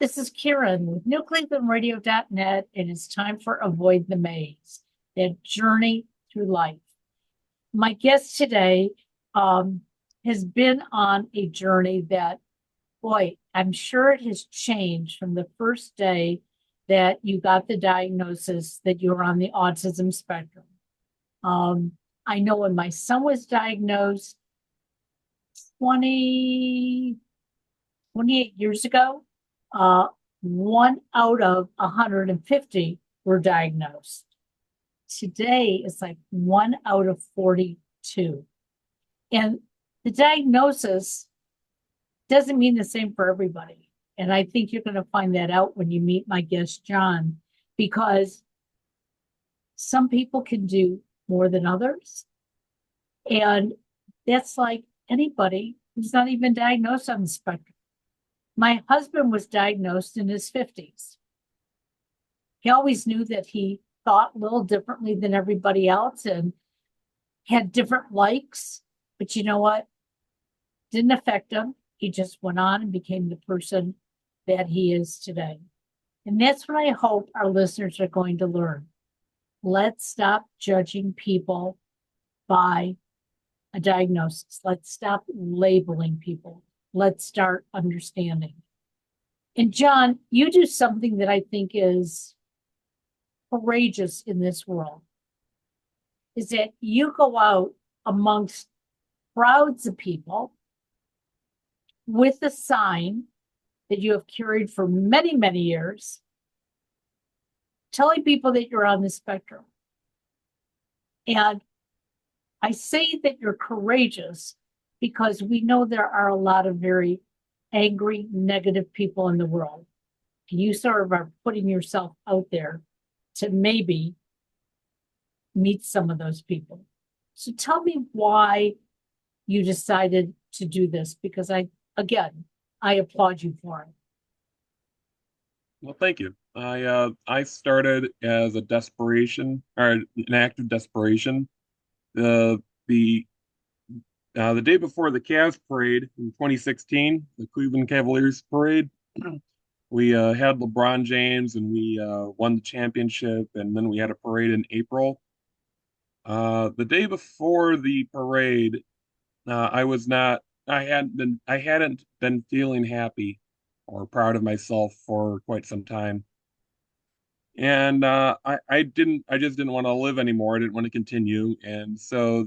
This is Kieran with newclevelandradio.net. It is time for Avoid the Maze, that journey through life. My guest today has been on a journey that, boy, I'm sure it has changed from the first day that you got the diagnosis that you were on the autism spectrum. I know when my son was diagnosed 20, 28 years ago, uh, one out of 150 were diagnosed. Today, it's like one out of 42. And the diagnosis doesn't mean the same for everybody. And I think you're going to find that out when you meet my guest, John, because some people can do more than others. And that's like anybody who's not even diagnosed on the spectrum. My husband was diagnosed in his 50s. He always knew that he thought a little differently than everybody else and had different likes. But you know what? Didn't affect him. He just went on and became the person that he is today. And that's what I hope our listeners are going to learn. Let's stop judging people by a diagnosis. Let's stop labeling people. Let's start understanding. And John, you do something that I think is courageous in this world, is that you go out amongst crowds of people with a sign that you have carried for many, many years, telling people that you're on the spectrum. And I say that you're courageous because we know there are a lot of very angry, negative people in the world. And you sort of are putting yourself out there to maybe meet some of those people. So tell me why you decided to do this, because I applaud you for it. Well, thank you. I started as a desperation or an act of desperation. The the the day before the Cavs parade in 2016, the Cleveland Cavaliers parade, we had LeBron James and we won the championship, and then we had a parade in April. The day before the parade, I was not. I hadn't been feeling happy or proud of myself for quite some time. And I just didn't want to live anymore. I didn't want to continue. And so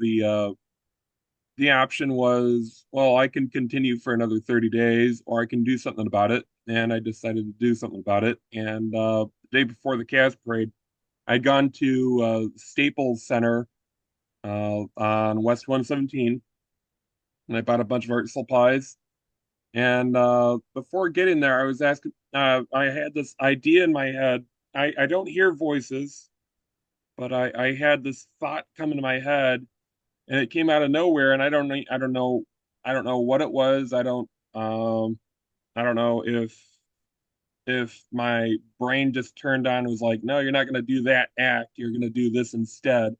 the option was, well, I can continue for another 30 days or I can do something about it. And I decided to do something about it. And the day before the Cavs parade, I'd gone to Staples Center on West 117, and I bought a bunch of art supplies. And before getting there, I was asking, I had this idea in my head. I don't hear voices, but I had this thought come into my head, and it came out of nowhere, and I don't know what it was. I don't know if my brain just turned on and was like, no, you're not going to do that act. You're going to do this instead.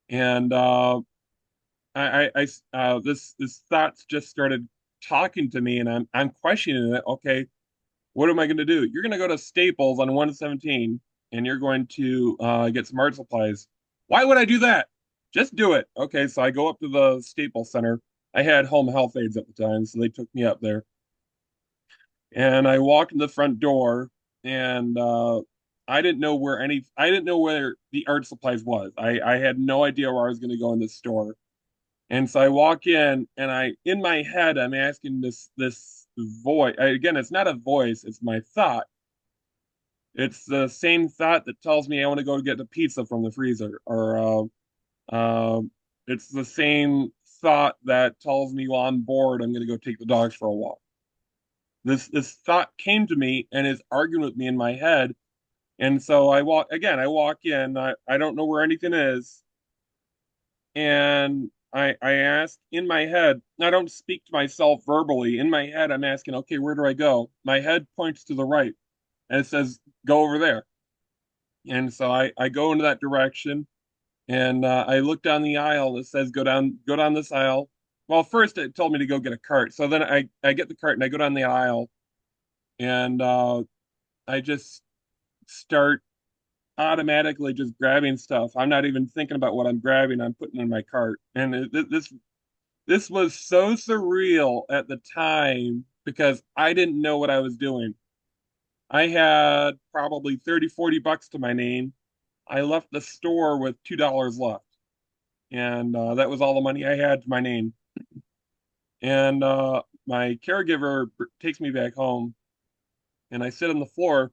And this thoughts just started talking to me, and I'm questioning it. Okay, what am I going to do? You're going to go to Staples on 117 and you're going to get some art supplies. Why would I do that? Just do it. Okay, so I go up to the Staples Center. I had home health aides at the time, so they took me up there. And I walked in the front door, and I didn't know where the art supplies was. I had no idea where I was going to go in this store. And so I walk in, and in my head, I'm asking this voice. Again, it's not a voice, it's my thought. It's the same thought that tells me I want to go get a pizza from the freezer, or it's the same thought that tells me while I'm bored, I'm going to go take the dogs for a walk. This thought came to me and is arguing with me in my head. And so I walk again, I walk in, I don't know where anything is. And I ask in my head, I don't speak to myself verbally. In my head, I'm asking, okay, where do I go? My head points to the right and it says, go over there. And so I go into that direction, and I look down the aisle. It says, go down this aisle. Well, first it told me to go get a cart. So then I get the cart and I go down the aisle, and I just start automatically just grabbing stuff. I'm not even thinking about what I'm grabbing. I'm putting in my cart, and this was so surreal at the time because I didn't know what I was doing. I had probably 30, 40 bucks to my name. I left the store with $2 left, and that was all the money I had to my name. And my caregiver takes me back home, and I sit on the floor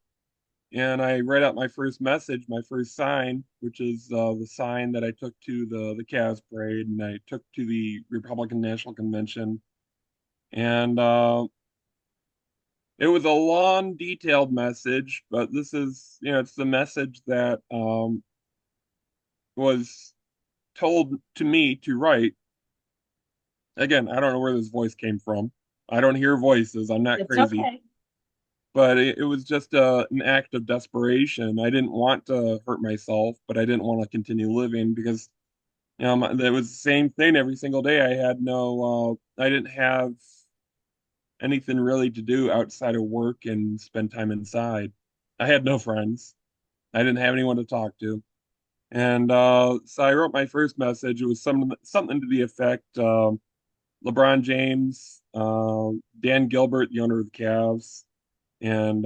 and I write out my first message, my first sign, which is the sign that I took to the Cavs parade and I took to the Republican National Convention. And it was a long, detailed message, but this is, it's the message that was told to me to write. Again, I don't know where this voice came from. I don't hear voices. I'm not It's crazy. okay. But it was just an act of desperation. I didn't want to hurt myself, but I didn't want to continue living because, it was the same thing every single day. I didn't have anything really to do outside of work and spend time inside. I had no friends. I didn't have anyone to talk to. And so I wrote my first message. It was something to the effect, LeBron James, Dan Gilbert, the owner of the Cavs, and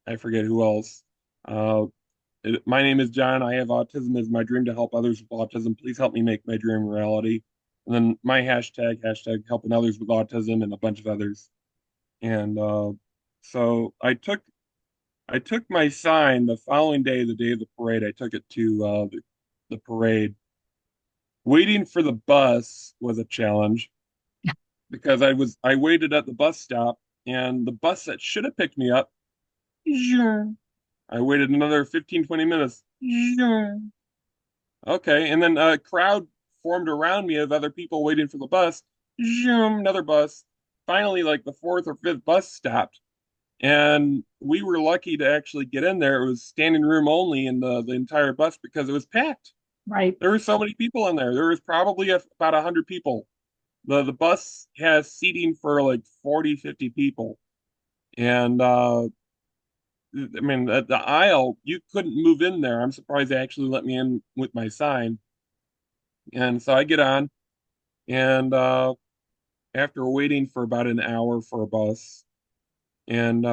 I forget who else. Uh, my name is John. I have autism. It's my dream to help others with autism. Please help me make my dream a reality. And then my hashtag helping others with autism, and a bunch of others. And so I took my sign the following day, the day of the parade. I took it to the parade. Waiting for the bus was a challenge because I waited at the bus stop, and the bus that should have picked me up, I waited another 15, 20 minutes. Okay, and then a crowd formed around me of other people waiting for the bus. Another bus. Finally, like the fourth or fifth bus stopped, and we were lucky to actually get in there. It was standing room only in the entire bus because it was packed. Right. There were so many people in there. There was probably about 100 people. The bus has seating for like 40, 50 people. And I mean, at the aisle, you couldn't move in there. I'm surprised they actually let me in with my sign. And so I get on, and after waiting for about an hour for a bus, and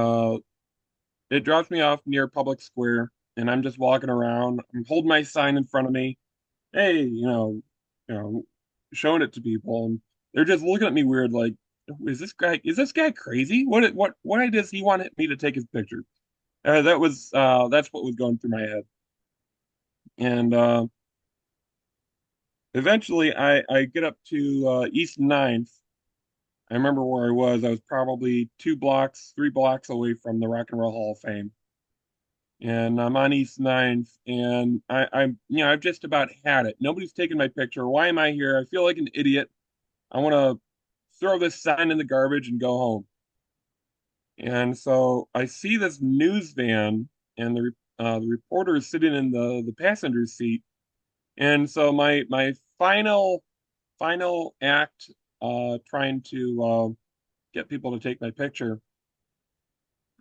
it drops me off near Public Square, and I'm just walking around. I'm holding my sign in front of me. Hey, you know, showing it to people, and they're just looking at me weird, like, is this guy crazy? What idea does he want me to take his picture? That's what was going through my head. And eventually I get up to East Ninth. I remember where I was. I was probably 2 blocks, 3 blocks away from the Rock and Roll Hall of Fame. And I'm on East Ninth, and I've just about had it. Nobody's taking my picture. Why am I here? I feel like an idiot. I want to throw this sign in the garbage and go home. And so I see this news van, and the reporter is sitting in the passenger seat. And so my final act, trying to get people to take my picture.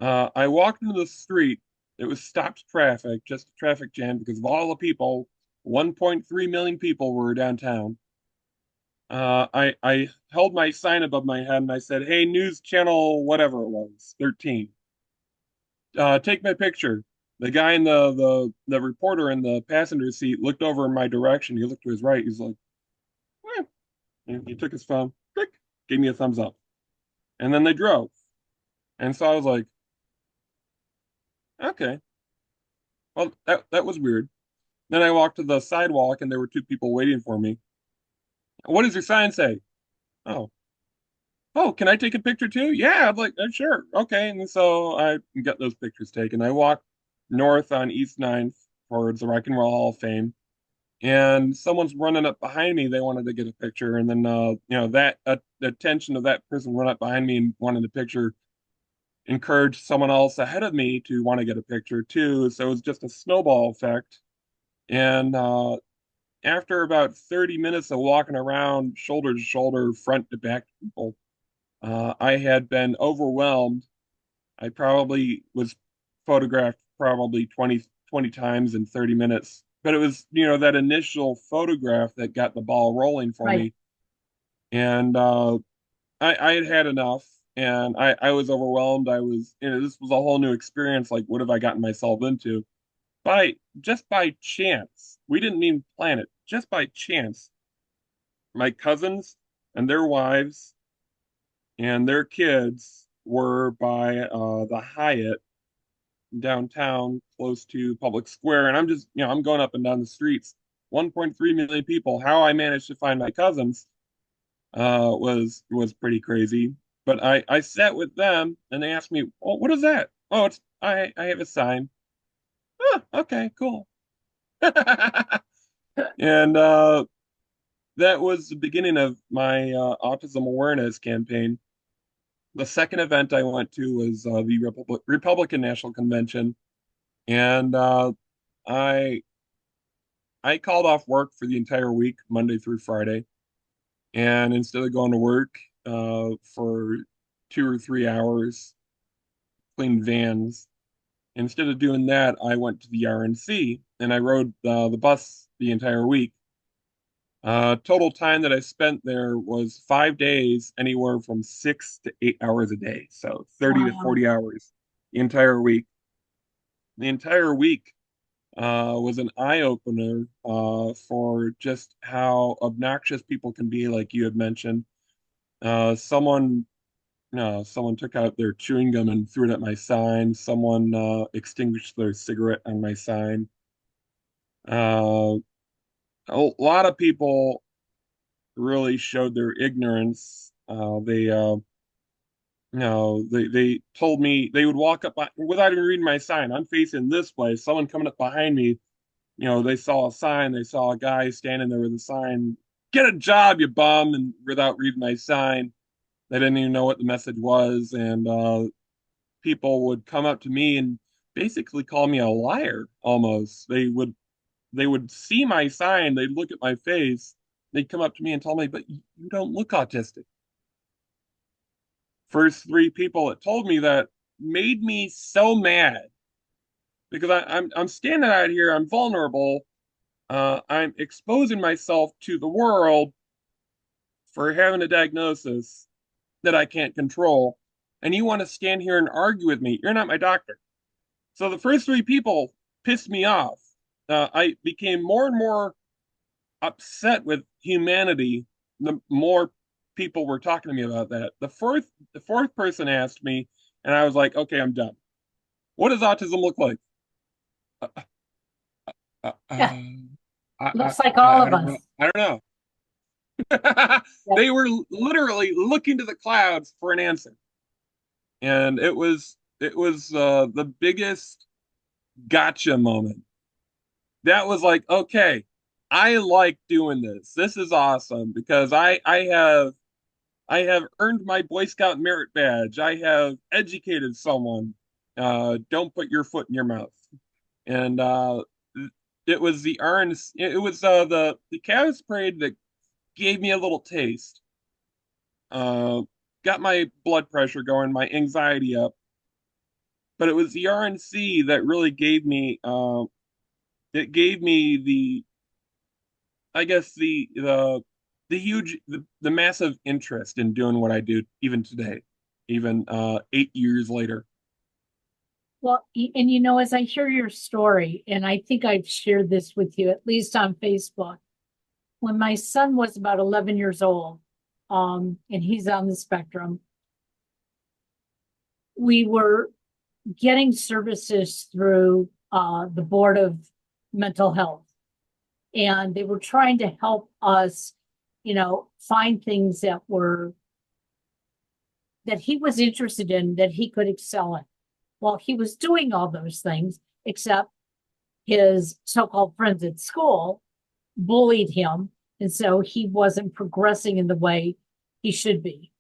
I walked into the street. It was stopped traffic, just a traffic jam because of all the people. 1.3 million people were downtown. I held my sign above my head and I said, "Hey, news channel, whatever it was, 13, take my picture." The guy in the reporter in the passenger seat looked over in my direction. He looked to his right. He's like, "Eh." And he took his phone, click, gave me a thumbs up, and then they drove. And so I was like, okay, well, that was weird. Then I walked to the sidewalk and there were two people waiting for me. What does your sign say? Oh, oh, can I take a picture too? Yeah, I'm like, sure, okay. And so I got those pictures taken. I walked north on East Ninth towards the Rock and Roll Hall of Fame, and someone's running up behind me. They wanted to get a picture, and then that the attention of that person run up behind me and wanted a picture encouraged someone else ahead of me to want to get a picture too. So it was just a snowball effect. And after about 30 minutes of walking around shoulder to shoulder, front to back people, I had been overwhelmed I probably was photographed probably 20 times in 30 minutes. But it was, that initial photograph that got the ball rolling for Right. me. And I had had enough and I was overwhelmed. This was a whole new experience. Like, what have I gotten myself into? Just by chance, we didn't even plan it, just by chance, my cousins and their wives and their kids were by the Hyatt downtown close to Public Square. And I'm just, I'm going up and down the streets. 1.3 million people. How I managed to find my cousins was pretty crazy. But I sat with them and they asked me, "Oh, what is that?" "Oh, it's I have a sign." "Oh, okay, cool." And that was the beginning of my autism awareness campaign. The second event I went to was the Republican National Convention, and I I called off work for the entire week, Monday through Friday, and instead of going to work for 2 or 3 hours, clean vans, instead of doing that, I went to the RNC and I rode the bus the entire week. Total time that I spent there was 5 days, anywhere from 6 to 8 hours a day. So 30 to Wow. 40 hours the entire week. The entire week was an eye opener for just how obnoxious people can be, like you had mentioned. Someone, no, someone took out their chewing gum and threw it at my sign. Someone extinguished their cigarette on my sign. Uh, a lot of people really showed their ignorance. They told me they would walk up without even reading my sign. I'm facing this way. Someone coming up behind me, they saw a sign. They saw a guy standing there with a sign. "Get a job, you bum!" And without reading my sign, they didn't even know what the message was. And people would come up to me and basically call me a liar. Almost, they would see my sign. They'd look at my face. They'd come up to me and tell me, "But you don't look autistic." First three people that told me that made me so mad because I'm standing out here, I'm vulnerable, I'm exposing myself to the world for having a diagnosis that I can't control, and you want to stand here and argue with me? You're not my doctor. So the first three people pissed me off. I became more and more upset with humanity the more people were talking to me about that. The fourth person asked me, and I was like, "Okay, I'm done. What does autism look like?" Uh, uh, uh, Yeah. I, I, Looks like I all I of don't know. us. I don't know. Yep. They were literally looking to the clouds for an answer, and it was the biggest gotcha moment. That was like, okay, I like doing this. This is awesome because I have earned my Boy Scout merit badge. I have educated someone. Don't put your foot in your mouth. And it was the RNC, it was the Cavs parade that gave me a little taste. Uh, got my blood pressure going, my anxiety up. But it was the RNC that really gave me it gave me I guess the huge the massive interest in doing what I do even today, even 8 years later. Well, and as I hear your story, and I think I've shared this with you, at least on Facebook, when my son was about 11 years old, and he's on the spectrum, we were getting services through the Board of Mental Health. And they were trying to help us, find things that he was interested in, that he could excel in. Well, he was doing all those things, except his so-called friends at school bullied him. And so he wasn't progressing in the way he should be.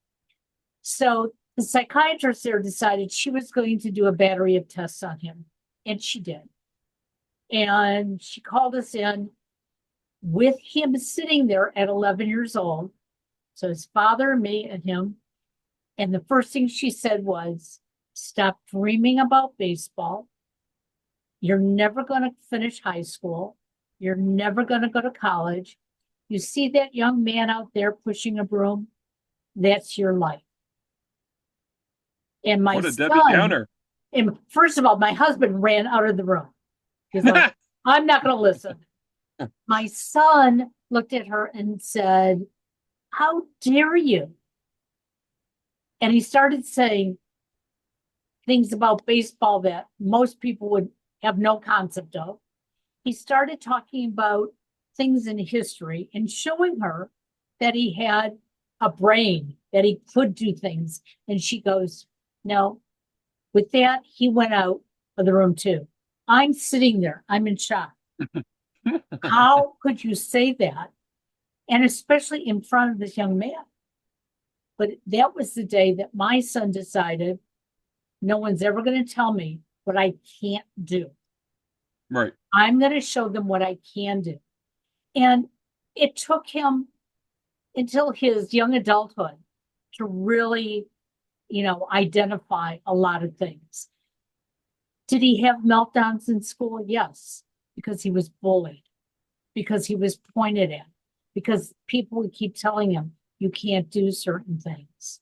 So the psychiatrist there decided she was going to do a battery of tests on him. And she did. And she called us in with him sitting there at 11 years old. So his father, me, and him. And the first thing she said was, Stop dreaming about baseball. You're never going to finish high school. You're never going to go to college. You see that young man out there pushing a broom? That's your life. And my What a Debbie son, Downer. and first of all, my husband ran out of the room. He's like, I'm not going to listen. My son looked at her and said, how dare you? And he started saying things about baseball that most people would have no concept of. He started talking about things in history and showing her that he had a brain, that he could do things. And she goes, no. With that, he went out of the room too. I'm sitting there. I'm in shock. How could you say that? And especially in front of this young man. But that was the day that my son decided no one's ever going to tell me what I can't do. Right. I'm going to show them what I can do. And it took him until his young adulthood to really, identify a lot of things. Did he have meltdowns in school? Yes, because he was bullied, because he was pointed at, because people would keep telling him, you can't do certain things.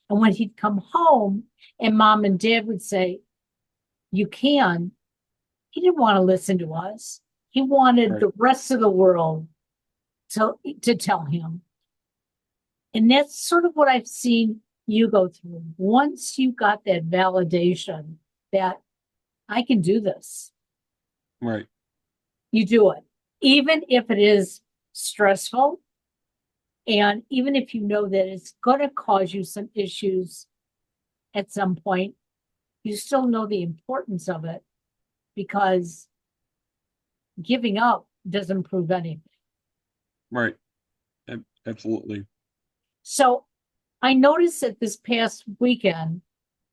And when he'd come home and mom and dad would say, you can, he didn't want to listen to us. He wanted Right. the rest of the world to tell him. And that's sort of what I've seen you go through. Once you got that validation that I can do this, Right. you do it. Even if it is stressful, and even if you know that it's going to cause you some issues at some point, you still know the importance of it because giving up doesn't prove anything. Right. Absolutely. So I noticed that this past weekend,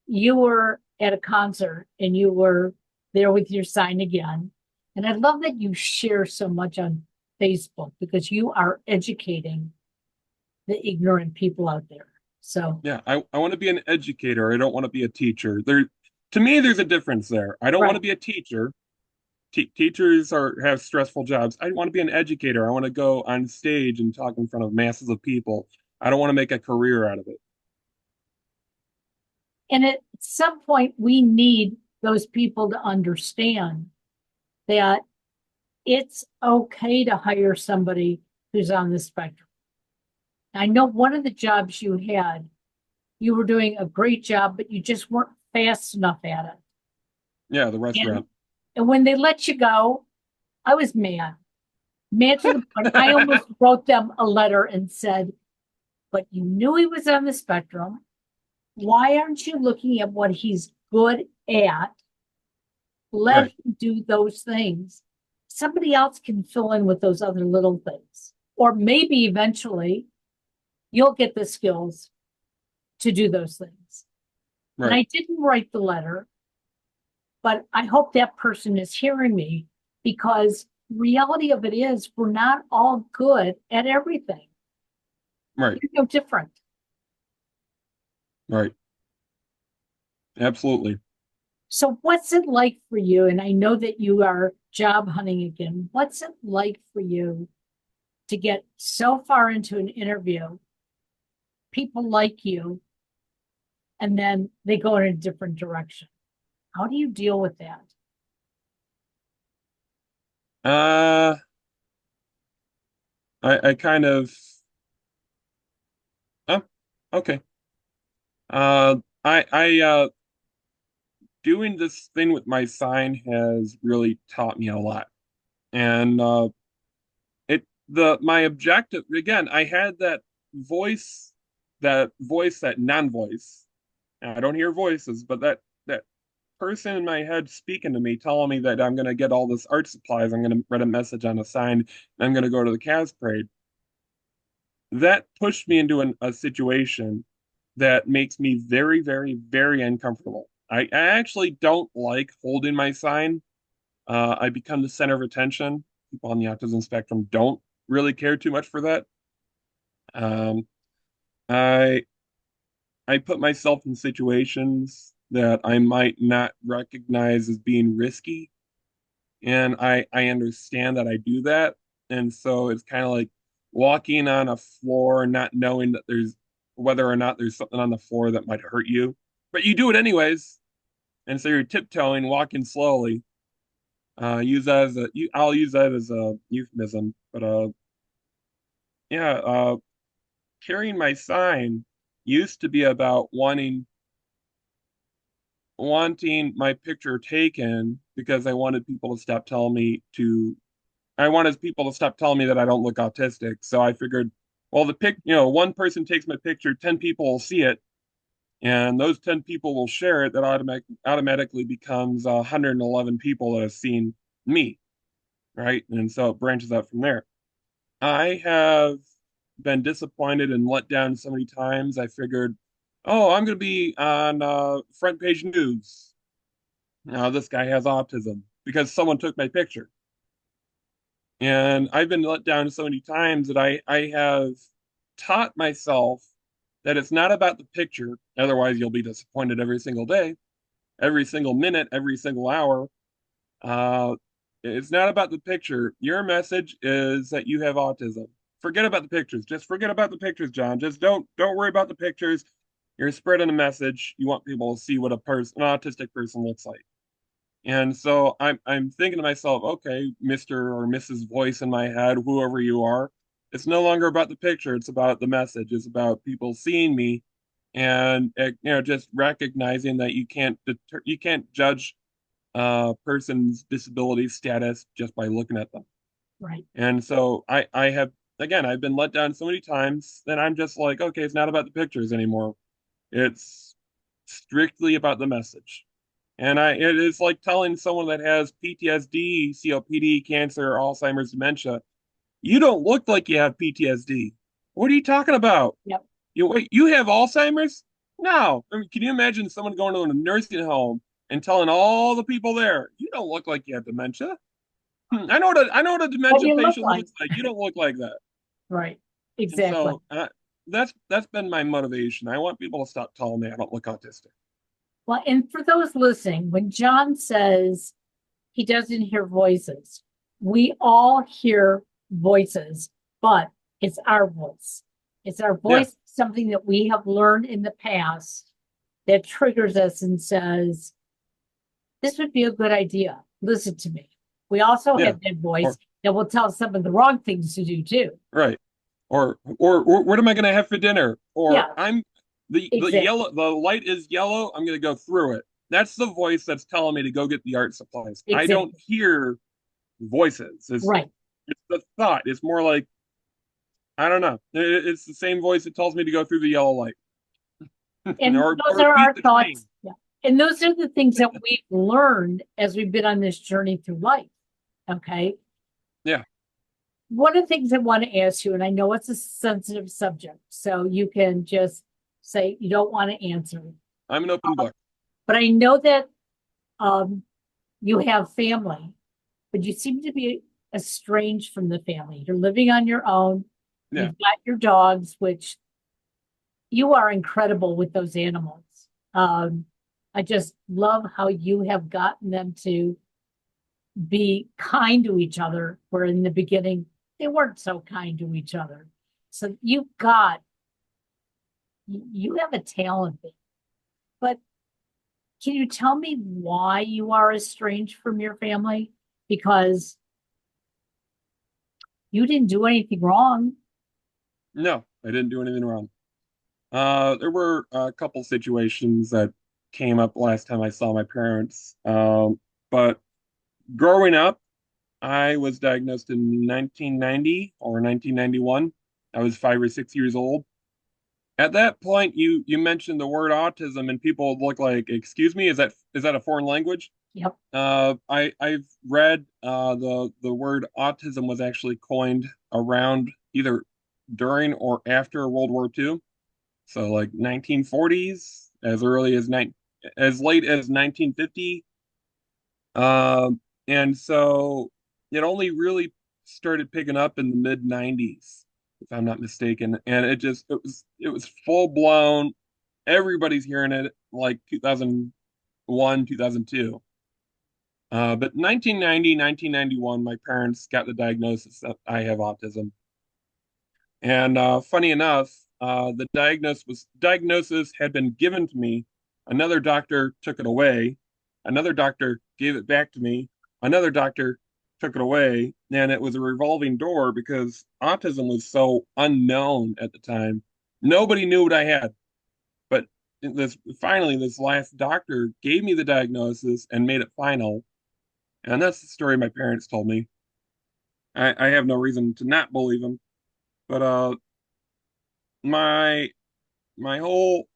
you were at a concert and you were there with your sign again. And I love that you share so much on Facebook because you are educating the ignorant people out there. So, Yeah, I want to be an educator. I don't want to be a teacher. To me, there's a difference there. I don't want right. to be a teacher. Teachers have stressful jobs. I want to be an educator. I want to go on stage and talk in front of masses of people. I don't want to make a career out of it. And at some point, we need those people to understand that it's okay to hire somebody who's on the spectrum. I know one of the jobs you had, you were doing a great job, but you just weren't fast enough at it. Yeah, the And, restaurant. and when they let you go, I was mad. Mad to the point I almost wrote them a letter and said, but you knew he was on the spectrum. Why aren't you looking at what he's good at? Let Right, him do those things. Somebody else can fill in with those other little things. Or maybe eventually you'll get the skills to do those things. And right, I didn't write the letter, but I hope that person is hearing me because reality of it is we're not all good at everything. right, You're no different. right. Absolutely. So what's it like for you? And I know that you are job hunting again. What's it like for you to get so far into an interview, people like you, and then they go in a different direction? How do you deal with that? Uh, I kind of, oh, okay. I doing this thing with my sign has really taught me a lot. And my objective, again, I had that non-voice. I don't hear voices, but that person in my head speaking to me, telling me that I'm gonna get all this art supplies, I'm gonna write a message on a sign, and I'm gonna go to the Cavs parade. That pushed me into a situation that makes me very, very, very uncomfortable. I actually don't like holding my sign. I become the center of attention. People on the autism spectrum don't really care too much for that. Um, I I put myself in situations that I might not recognize as being risky. And I understand that I do that. And so it's kind of like walking on a floor and not knowing that there's whether or not there's something on the floor that might hurt you. But you do it anyways. And so you're tiptoeing, walking slowly. I'll use that as a euphemism. But yeah, carrying my sign used to be about wanting my picture taken because I wanted people to stop telling me that I don't look autistic. So I figured, well, one person takes my picture, 10 people will see it, and those 10 people will share it. That automatically becomes 111 people that have seen me, right? And so it branches out from there. I have been disappointed and let down so many times. I figured, oh, I'm going to be on front page news. Now this guy has autism because someone took my picture. And I've been let down so many times that I have taught myself that it's not about the picture. Otherwise, you'll be disappointed every single day, every single minute, every single hour. Uh, it's not about the picture. Your message is that you have autism. Forget about the pictures. Just forget about the pictures, John. Just don't worry about the pictures. You're spreading a message. You want people to see what an autistic person looks like. And so I'm thinking to myself, okay, Mr. or Mrs. Voice in my head, whoever you are, it's no longer about the picture, it's about the message. It's about people seeing me and just recognizing that you can't judge a person's disability status just by looking at them. Right. And so I have again, I've been let down so many times that I'm just like, okay, it's not about the pictures anymore. It's strictly about the message. And it is like telling someone that has PTSD, COPD, cancer, Alzheimer's, dementia, you don't look like you have PTSD. What are you talking about? Yep. You have Alzheimer's? No. I mean, can you imagine someone going to a nursing home and telling all the people there, you don't look like you have dementia? I know what a What do dementia you look patient like? looks like. You don't look like that. Right. And Exactly. so that's been my motivation. I want people to stop telling me I don't look autistic. Well, and for those listening, when John says he doesn't hear voices, we all hear voices, but it's our voice. It's our Yeah, voice, something that we have learned in the past that triggers us and says, this would be a good idea. Listen to me. We also yeah. have that voice Or that will tell some of the wrong things to do too. right. Or what am I going to have for dinner? Or Yeah, I'm exactly. the light is yellow. I'm going to go through it. That's the voice that's telling me to go get the art supplies. I don't Exactly. hear voices. Right. It's the thought. It's more like I don't know. It's the same voice that tells me to go through the yellow light And those or are beat our the train. thoughts. Yeah. And those are the things that we've learned as we've been on this journey through life. Okay. Yeah, One of the things I want to ask you, and I know it's a sensitive subject, so you can just say you don't want to answer. I'm an open book. But I know that um, you have family, but you seem to be estranged from the family. You're living on your own. Yeah. You've got your dogs, which you are incredible with those animals. Um, I just love how you have gotten them to be kind to each other, where in the beginning they weren't so kind to each other. So you have a talent there. But can you tell me why you are estranged from your family? Because you didn't do anything wrong. No, I didn't do anything wrong. There were a couple situations that came up last time I saw my parents. But growing up, I was diagnosed in 1990 or 1991. I was 5 or 6 years old. At that point, you mentioned the word autism, and people would look like, "Excuse me, is that a foreign language?" Yep. I've read the word autism was actually coined around either during or after World War II. So like 1940s, as late as 1950. And so it only really started picking up in the mid 90s, if I'm not mistaken. And it was full blown. Everybody's hearing it like 2000. 2001, 2002. But 1990, 1991, my parents got the diagnosis that I have autism. And funny enough, the diagnosis had been given to me. Another doctor took it away. Another doctor gave it back to me. Another doctor took it away, and it was a revolving door because autism was so unknown at the time. Nobody knew what I had. But this last doctor gave me the diagnosis and made it final. And that's the story my parents told me. I have no reason to not believe them. But my my whole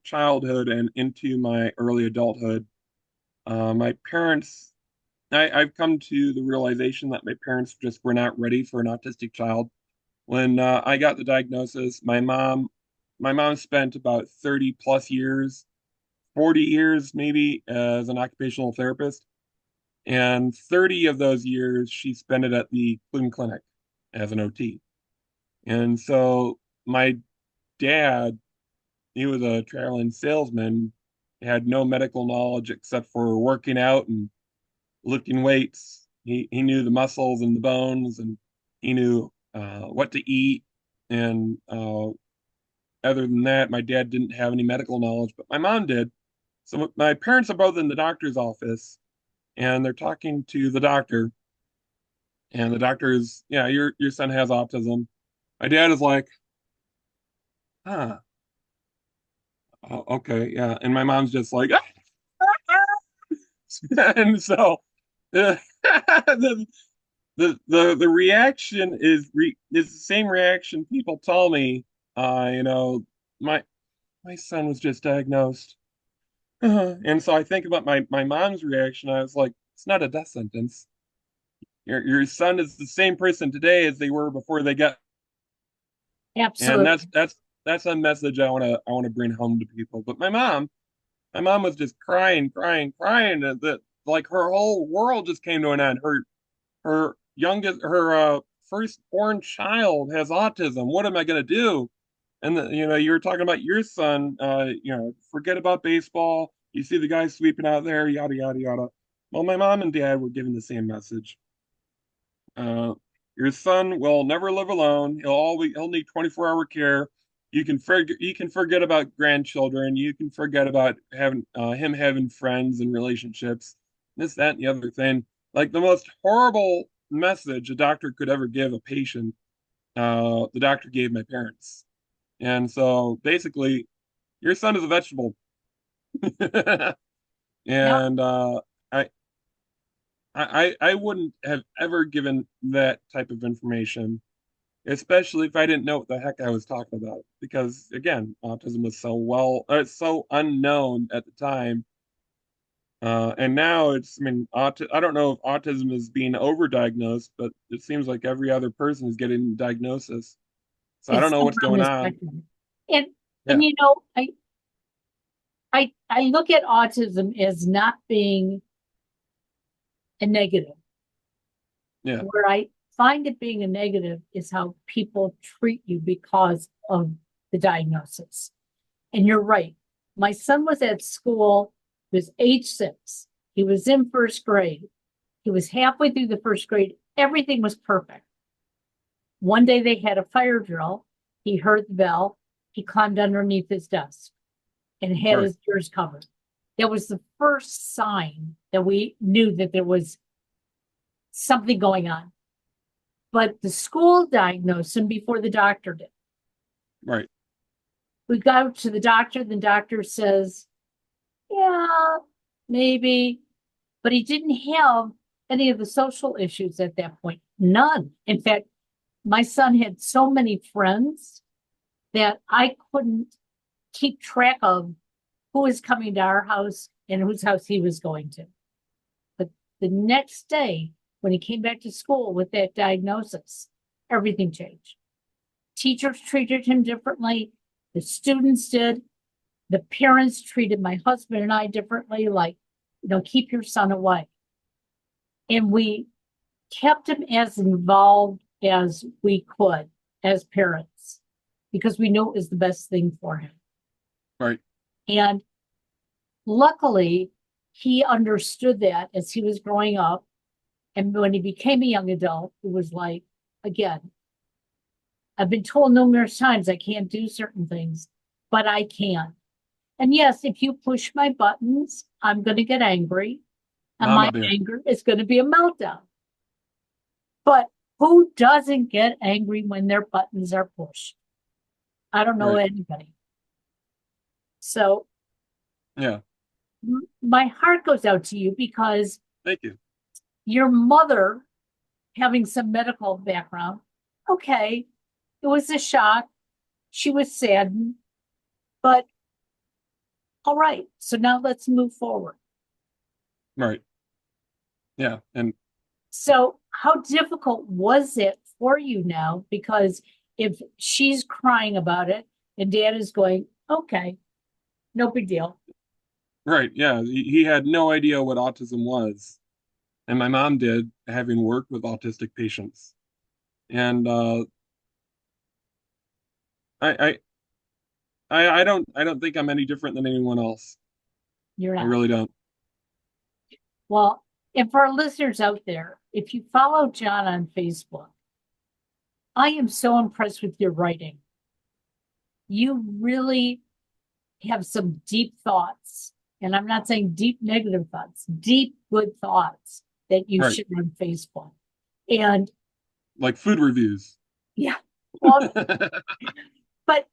childhood and into my early adulthood, my parents, I've come to the realization that my parents just were not ready for an autistic child. When I got the diagnosis, my mom spent about 30 plus years, 40 years maybe, as an occupational therapist. And 30 of those years she spent it at the Cleveland Clinic as an OT. And so my dad, he was a traveling salesman, had no medical knowledge except for working out and lifting weights. He knew the muscles and the bones, and he knew what to eat. And other than that, my dad didn't have any medical knowledge, but my mom did. So my parents are both in the doctor's office, and they're talking to the doctor, and the doctor is, yeah, your son has autism. My dad is like, huh, okay, yeah, and my mom's just like, and so the the reaction is the same reaction people tell me. You know, my my son was just diagnosed, and so I think about my mom's reaction. I was like, it's not a death sentence. Your son is the same person today as they were before they got, and Absolutely. that's a message I want to bring home to people. But my mom was just crying, crying, crying, and that like her whole world just came to an end. Her firstborn child has autism. What am I going to do? And you were talking about your son. Forget about baseball. You see the guy sweeping out there, yada yada yada. Well, my mom and dad were giving the same message. Uh, your son will never live alone. He'll need 24-hour care. You can forget about grandchildren. You can forget about having him having friends and relationships. This, that, and the other thing. Like the most horrible message a doctor could ever give a patient, the doctor gave my parents. And so basically, your son is a vegetable. Yeah, And I, I wouldn't have ever given that type of information, especially if I didn't know what the heck I was talking about. Because again, autism was so unknown at the time. And now I mean, I don't know if autism is being overdiagnosed, but it seems like every other person is getting diagnosis. So I it's don't know somewhere what's on going the on. spectrum. And Yeah, I look at autism as not being a negative. yeah, Where I find it being a negative is how people treat you because of the diagnosis. And you're right. My son was at school, he was age 6. He was in first grade. He was halfway through the first grade. Everything was perfect. One day they had a fire drill. He heard the bell. He climbed underneath his desk and had right, his ears covered. That was the first sign that we knew that there was something going on. But the school diagnosed him before the doctor did. right, We go to the doctor. The doctor says, yeah, maybe, but he didn't have any of the social issues at that point. None. In fact, my son had so many friends that I couldn't keep track of who was coming to our house and whose house he was going to. But the next day, when he came back to school with that diagnosis, everything changed. Teachers treated him differently. The students did. The parents treated my husband and I differently, like, keep your son away. And we kept him as involved as we could as parents because we knew it was the best thing for him. right. And luckily, he understood that as he was growing up. And when he became a young adult, it was like, again, I've been told numerous times I can't do certain things, but I can. And yes, if you push my buttons, I'm going to get angry, and my Mama bear. anger is going to be a meltdown. But who doesn't get angry when their buttons are pushed? I don't know Right. anybody. So Yeah. my heart goes out to you because Thank you. your mother having some medical background, okay, it was a shock. She was saddened, but all right. So now let's move forward. Right. Yeah. And So, how difficult was it for you now? Because if she's crying about it and dad is going, okay, no big deal. right. Yeah. He had no idea what autism was. And my mom did, having worked with autistic patients. And I, I don't think I'm any different than anyone else. You're I not. really don't. Well, and for our listeners out there, if you follow John on Facebook, I am so impressed with your writing. You really have some deep thoughts. And I'm not saying deep negative thoughts, deep good thoughts that you Right. share on Facebook. And Like food reviews. yeah, well, but,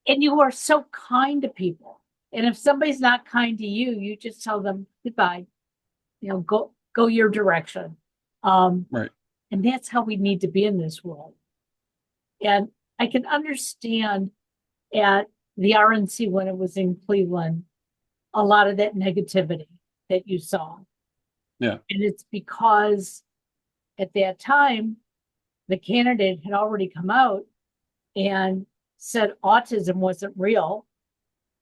and you are so kind to people. And if somebody's not kind to you, you just tell them goodbye, go your direction. Um, Right. and that's how we need to be in this world. And I can understand at the RNC when it was in Cleveland, a lot of that negativity that you saw. Yeah. And it's because at that time, the candidate had already come out and said autism wasn't real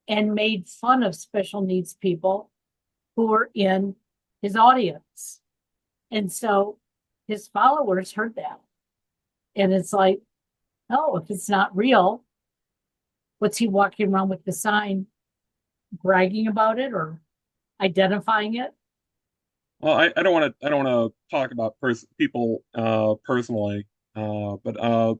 and made fun of special needs people who were in his audience. And so his followers heard that. And it's like, oh, if it's not real, what's he walking around with the sign bragging about it or identifying it? Well, I don't want to talk about people personally, but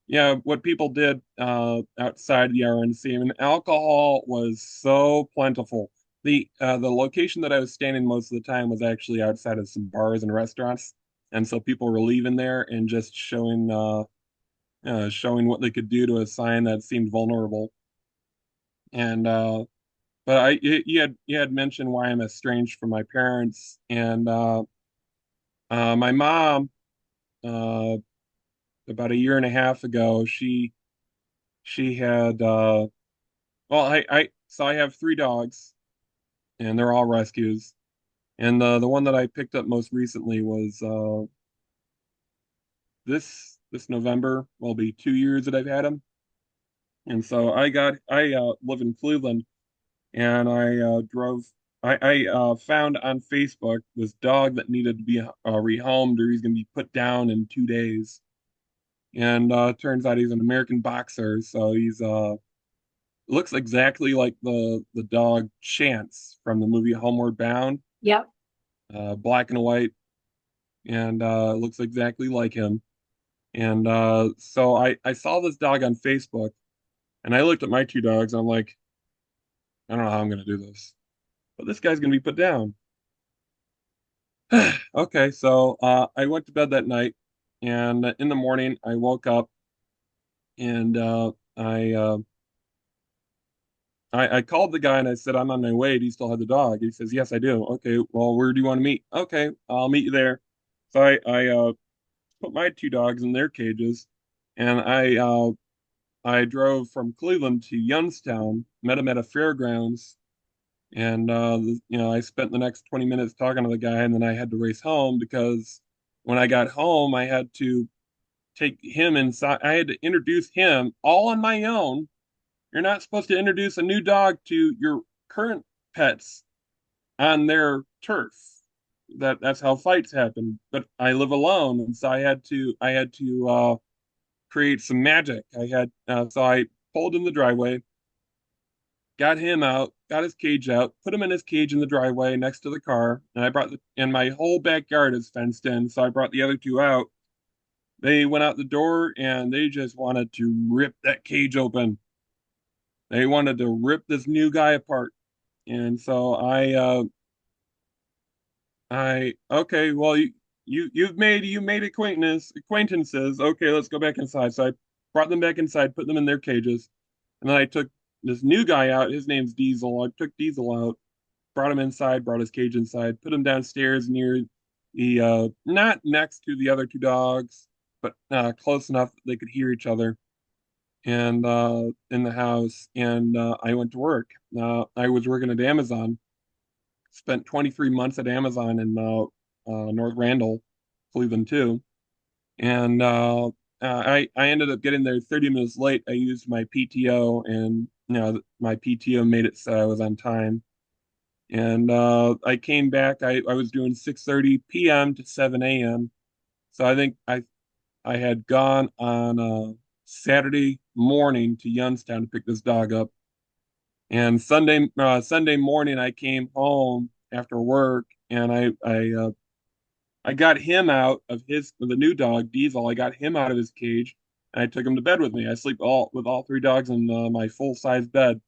yeah, what people did outside the RNC. I mean, alcohol was so plentiful. The location that I was standing most of the time was actually outside of some bars and restaurants, and so people were leaving there and just showing what they could do to a sign that seemed vulnerable. And but you had mentioned why I'm estranged from my parents, and my mom uh, about a year and a half ago, she had well, I have three dogs, and they're all rescues. And the one that I picked up most recently was this November will be 2 years that I've had him. And so I live in Cleveland, and I found on Facebook this dog that needed to be rehomed, or he's going to be put down in 2 days. And turns out he's an American boxer, so he's looks exactly like the dog Chance from the movie Homeward Bound, Yep. black and white, and looks exactly like him. And so I saw this dog on Facebook, and I looked at my two dogs, and I'm like, I don't know how I'm gonna do this, but this guy's gonna be put down. Okay, so I went to bed that night, and in the morning I woke up, and I called the guy and I said, I'm on my way. Do you still have the dog? He says, yes, I do. Okay, well, where do you want to meet? Okay, I'll meet you there. So I put my two dogs in their cages, and I drove from Cleveland to Youngstown, met him at a fairgrounds, and I spent the next 20 minutes talking to the guy, and then I had to race home because when I got home, I had to take him inside. I had to introduce him all on my own. You're not supposed to introduce a new dog to your current pets on their turf. That's how fights happen. But I live alone, and so I had to create some magic. I pulled in the driveway, got him out, got his cage out, put him in his cage in the driveway next to the car, and and my whole backyard is fenced in, so I brought the other two out. They went out the door and they just wanted to rip that cage open. They wanted to rip this new guy apart. And so okay, well, you made acquaintances. Okay, let's go back inside. So I brought them back inside, put them in their cages, and then I took this new guy out. His name's Diesel. I took Diesel out, brought him inside, brought his cage inside, put him downstairs near the not next to the other two dogs, but close enough that they could hear each other, and in the house. And I went to work. I was working at Amazon. Spent 23 months at Amazon in North Randall, Cleveland too. And I ended up getting there 30 minutes late. I used my PTO, and my PTO made it so I was on time. And I came back. I was doing 6:30 p.m. to 7 a.m. So I think I had gone on Saturday morning to Youngstown to pick this dog up. And Sunday morning, I came home after work, and I got him out of the new dog Diesel. I got him out of his cage, and I took him to bed with me. I sleep all with all three dogs in my full size bed.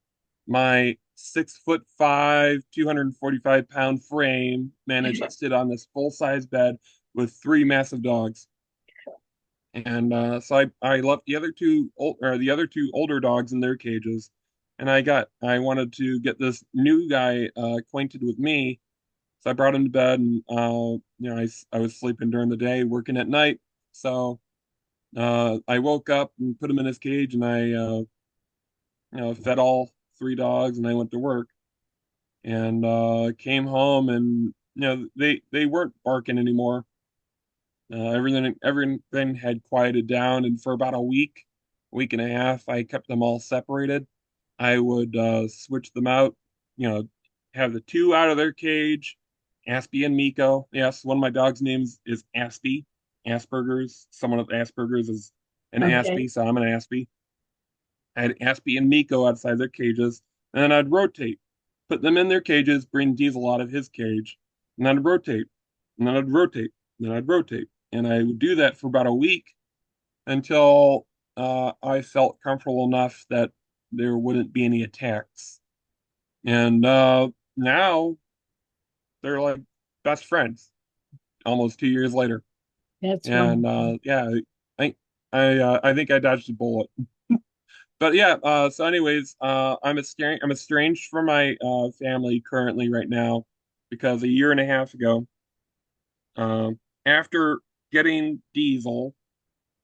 My 6'5", 245 pound frame managed to sit on this full size bed with three massive dogs. And so I left the other two older dogs in their cages, and I wanted to get this new guy acquainted with me, so I brought him to bed, and I was sleeping during the day, working at night. So I woke up and put him in his cage, and I fed all three dogs, and I went to work, and came home, and they weren't barking anymore. Everything had quieted down, and for about week and a half, I kept them all separated. I would switch them out, you know, have the two out of their cage, Aspie and Miko. Yes, one of my dog's names is Aspie. Asperger's. Someone with Asperger's is an Okay. Aspie, so I'm an Aspie. I had Aspie and Miko outside their cages, and then I'd rotate, put them in their cages, bring Diesel out of his cage, and then I'd rotate, and then I'd rotate, and then I'd rotate. And I would do that for about a week until I felt comfortable enough that there wouldn't be any attacks. And now they're like best friends almost 2 years later. That's And wonderful. yeah, I I think I dodged a bullet. But yeah, so anyways, I'm estranged from my family currently right now because a year and a half ago, after getting Diesel,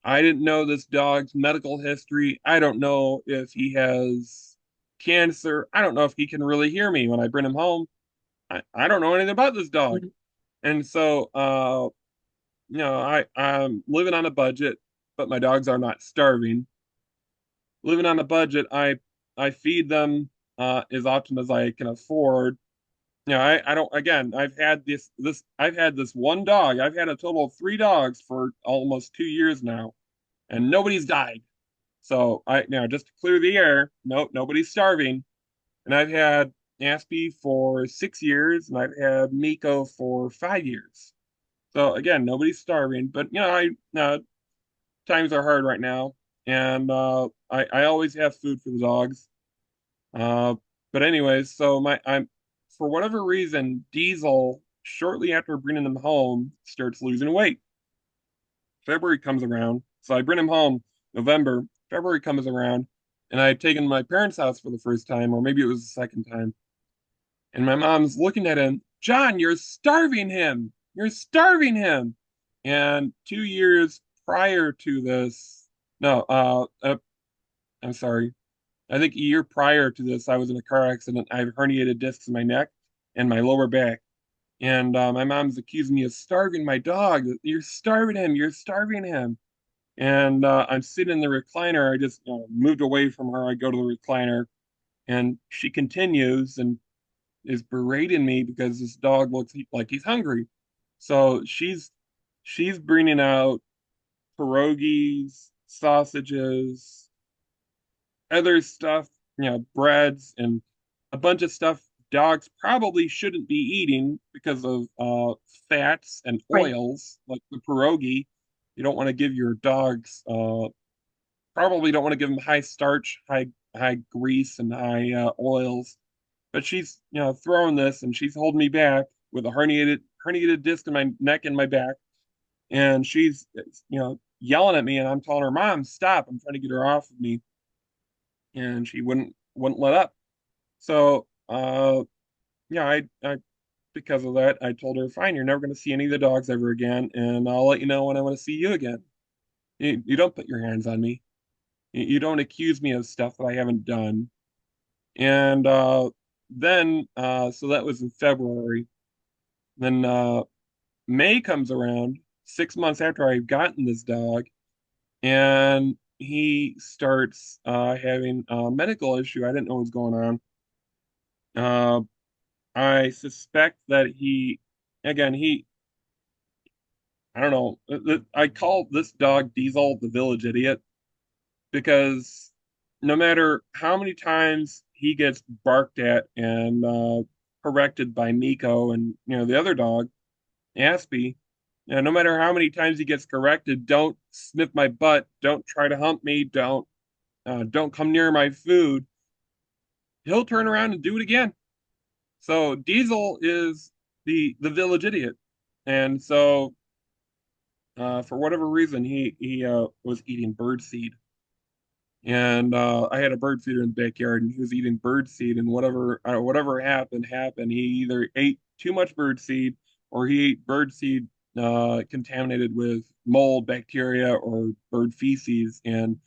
I didn't know this dog's medical history. I don't know if he has cancer. I don't know if he can really hear me when I bring him home. I don't know anything about this dog. And so I'm living on a budget, but my dogs are not starving. Living on a budget, I feed them as often as I can afford. I don't again, I've had this one dog. I've had a total of three dogs for almost 2 years now, and nobody's died. So I now just to clear the air, nope, nobody's starving. And I've had Aspie for 6 years, and I've had Miko for 5 years. So again, nobody's starving, but times are hard right now, and I always have food for the dogs. Uh, but anyways, so my I'm for whatever reason, Diesel shortly after bringing him home starts losing weight. February comes around, so I bring him home November. February comes around, and I had taken my parents' house for the first time, or maybe it was the second time. And my mom's looking at him, John, you're starving him. You're starving him. And 2 years prior to this, no, I'm sorry. I think a year prior to this, I was in a car accident. I have herniated discs in my neck and my lower back. And my mom's accusing me of starving my dog. You're starving him. You're starving him. And I'm sitting in the recliner. I just moved away from her. I go to the recliner, and she continues and is berating me because this dog looks like he's hungry. So she's bringing out pierogies, sausages, other stuff, breads, and a bunch of stuff dogs probably shouldn't be eating because of fats and Right. oils, like the pierogi. You don't want to give your dogs probably don't want to give them high starch, high grease, and high oils. But she's throwing this, and she's holding me back with a herniated disc in my neck and my back, and she's yelling at me, and I'm telling her, "Mom, stop! I'm trying to get her off of me," and she wouldn't let up. So yeah, I because of that, I told her, "Fine, you're never going to see any of the dogs ever again, and I'll let you know when I want to see you again. You don't put your hands on me. You don't accuse me of stuff that I haven't done." And then, so that was in February. Then May comes around, 6 months after I've gotten this dog, and he starts having a medical issue. I didn't know what was going on. Uh, I suspect that again, I don't know. I call this dog Diesel the village idiot because no matter how many times he gets barked at and corrected by Nico and the other dog, Aspie, no matter how many times he gets corrected, don't sniff my butt, don't try to hump me, don't come near my food. He'll turn around and do it again. So Diesel is the village idiot, and so for whatever reason he was eating bird seed. And I had a bird feeder in the backyard, and he was eating bird seed. And whatever happened. He either ate too much bird seed, or he ate bird seed contaminated with mold, bacteria, or bird feces, and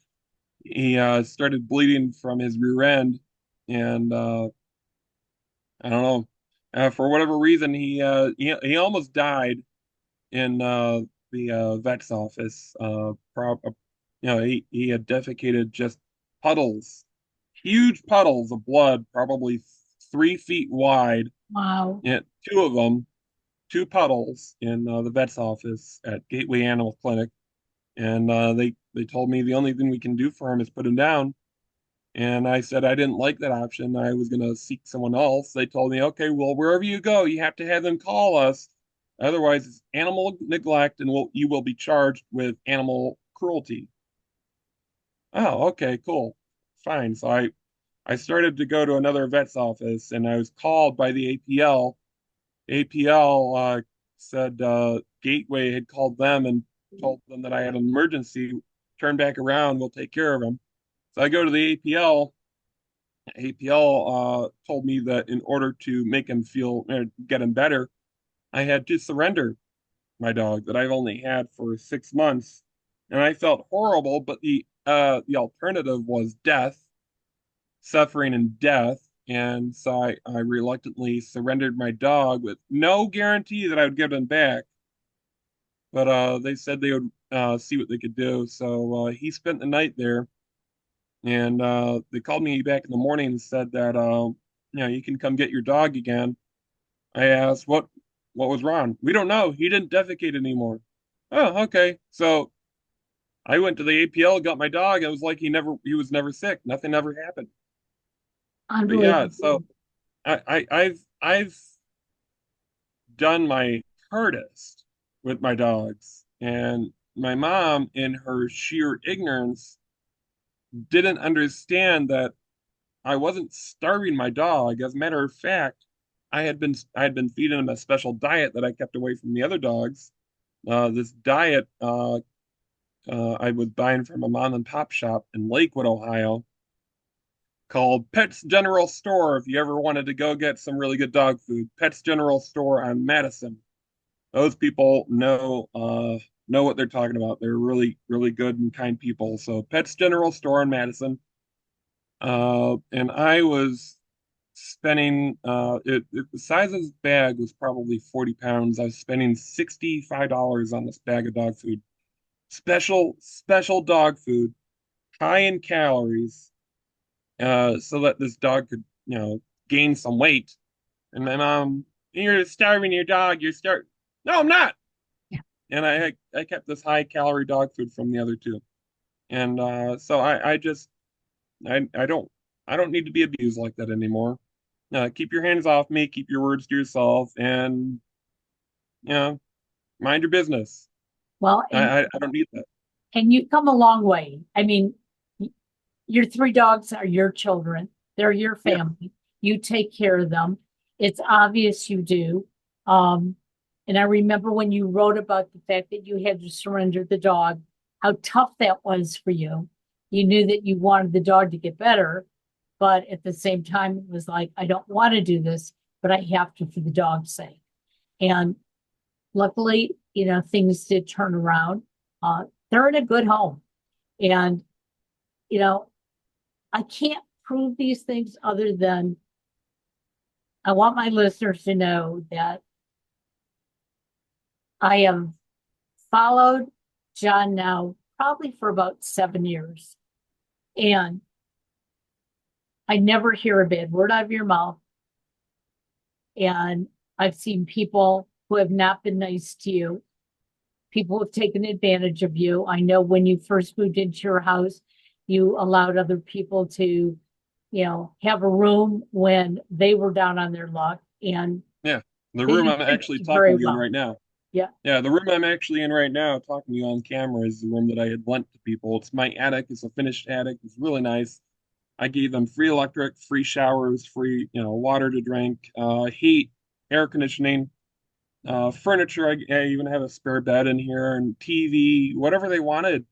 he started bleeding from his rear end. And I don't know, for whatever reason, he almost died in the vet's office. He had defecated just puddles, huge puddles of blood, probably 3 feet wide. Wow. And two of them, two puddles in the vet's office at Gateway Animal Clinic. And they told me the only thing we can do for him is put him down. And I said I didn't like that option. I was going to seek someone else. They told me, okay, well, wherever you go, you have to have them call us. Otherwise, it's animal neglect and you will be charged with animal cruelty. Oh, okay, cool. Fine. So I started to go to another vet's office and I was called by the APL. APL said Gateway had called them and told them that I had an emergency. Turn back around, we'll take care of him. So I go to the APL. APL told me that in order to make him feel, get him better, I had to surrender my dog that I've only had for 6 months. And I felt horrible, but the alternative was death, suffering and death. And so I reluctantly surrendered my dog with no guarantee that I would get him back. But they said they would see what they could do. So he spent the night there. And they called me back in the morning and said that you can come get your dog again. I asked what was wrong. We don't know. He didn't defecate anymore. Oh, okay. So I went to the APL, got my dog. It was like he was never sick. Nothing ever happened. But yeah, so Unbelievable. I've done my hardest with my dogs, and my mom, in her sheer ignorance, didn't understand that I wasn't starving my dog. As a matter of fact, I had been feeding him a special diet that I kept away from the other dogs. This diet I was buying from a mom and pop shop in Lakewood, Ohio, called Pets General Store. If you ever wanted to go get some really good dog food, Pets General Store on Madison. Those people know what they're talking about. They're really really good and kind people. So Pets General Store in Madison. And I was spending the size of this bag was probably 40 pounds. I was spending $65 on this bag of dog food. Special dog food, high in calories, so that this dog could, gain some weight. And my mom, you're starving your dog, you're start no, I'm not. Yeah. And I kept this high calorie dog food from the other two. And so I just I don't need to be abused like that anymore. keep your hands off me, keep your words to yourself, and you know, mind your business. Well, I don't need that. and you've come a long way. I mean, your three dogs are your children. They're your Yeah, family. You take care of them. It's obvious you do. Um, and I remember when you wrote about the fact that you had to surrender the dog, how tough that was for you. You knew that you wanted the dog to get better, but at the same time, it was like, I don't want to do this, but I have to for the dog's sake. And luckily, things did turn around. They're in a good home. And, you know, I can't prove these things other than I want my listeners to know that I have followed John now probably for about 7 years. And I never hear a bad word out of your mouth. And I've seen people who have not been nice to you. People have taken advantage of you. I know when you first moved into your house, you allowed other people to, have a room when they were down on their luck. And yeah. The they room didn't I'm treat actually you very talking to you in well. right now. Yeah. Yeah, the room I'm actually in right now, talking to you on camera, is the room that I had lent to people. It's my attic. It's a finished attic. It's really nice. I gave them free electric, free showers, free, water to drink, heat, air conditioning, furniture. I even have a spare bed in here and TV, whatever they wanted.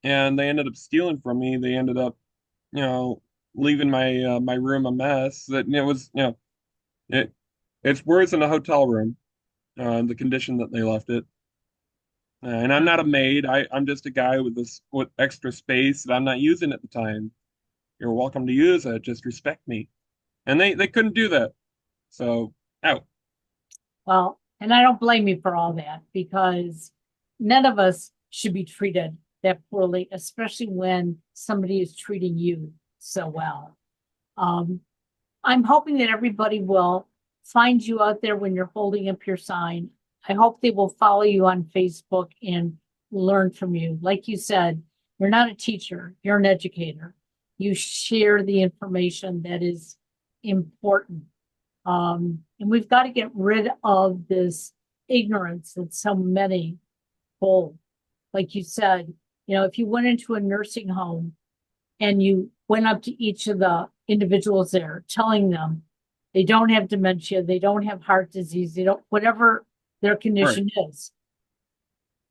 And they ended up stealing from me. They ended up, you know, leaving my room a mess. That it was, it it's worse than a hotel room. The condition that they left it. And I'm not a maid. I'm just a guy with extra space that I'm not using at the time. You're welcome to use it. Just respect me. And they couldn't do that. So out. Well, and I don't blame you for all that because none of us should be treated that poorly, especially when somebody is treating you so well. Um, I'm hoping that everybody will find you out there when you're holding up your sign. I hope they will follow you on Facebook and learn from you. Like you said, you're not a teacher, you're an educator. You share the information that is important. And we've got to get rid of this ignorance that so many hold. Like you said, if you went into a nursing home and you went up to each of the individuals there, telling them they don't have dementia, they don't have heart disease, they don't, whatever their Right. condition is.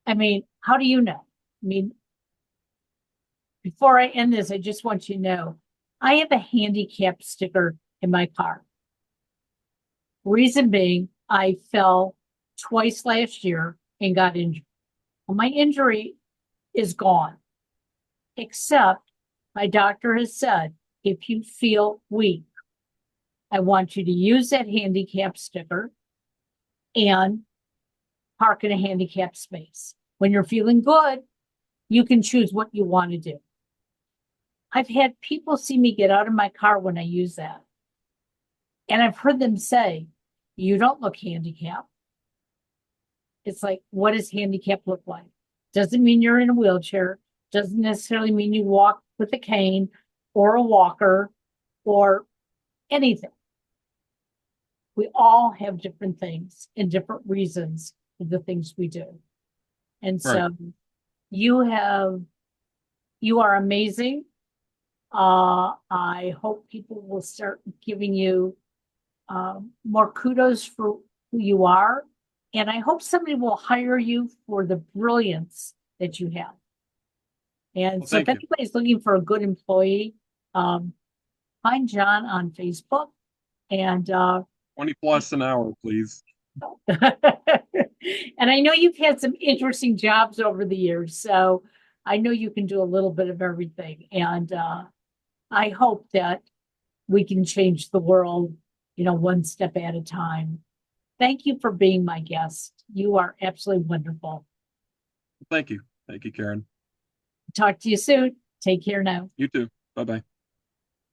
I mean, how do you know? I mean, before I end this, I just want you to know I have a handicap sticker in my car. Reason being, I fell twice last year and got injured. Well, my injury is gone, except my doctor has said if you feel weak, I want you to use that handicap sticker and park in a handicap space. When you're feeling good, you can choose what you want to do. I've had people see me get out of my car when I use that. And I've heard them say, you don't look handicapped. It's like, what does handicap look like? Doesn't mean you're in a wheelchair. Doesn't necessarily mean you walk with a cane or a walker or anything. We all have different things and different reasons for the things we do. And Right. so you are amazing. I hope people will start giving you more kudos for who you are. And I hope somebody will hire you for the brilliance that you have. And Well, so if thank you. anybody's looking for a good employee, um, find John on Facebook. And 20 plus an hour, please. and I know you've had some interesting jobs over the years, so I know you can do a little bit of everything. And I hope that we can change the world, one step at a time. Thank you for being my guest. You are absolutely wonderful. Thank you. Thank you, Karen. Talk to you soon. Take care now. You too. Bye bye.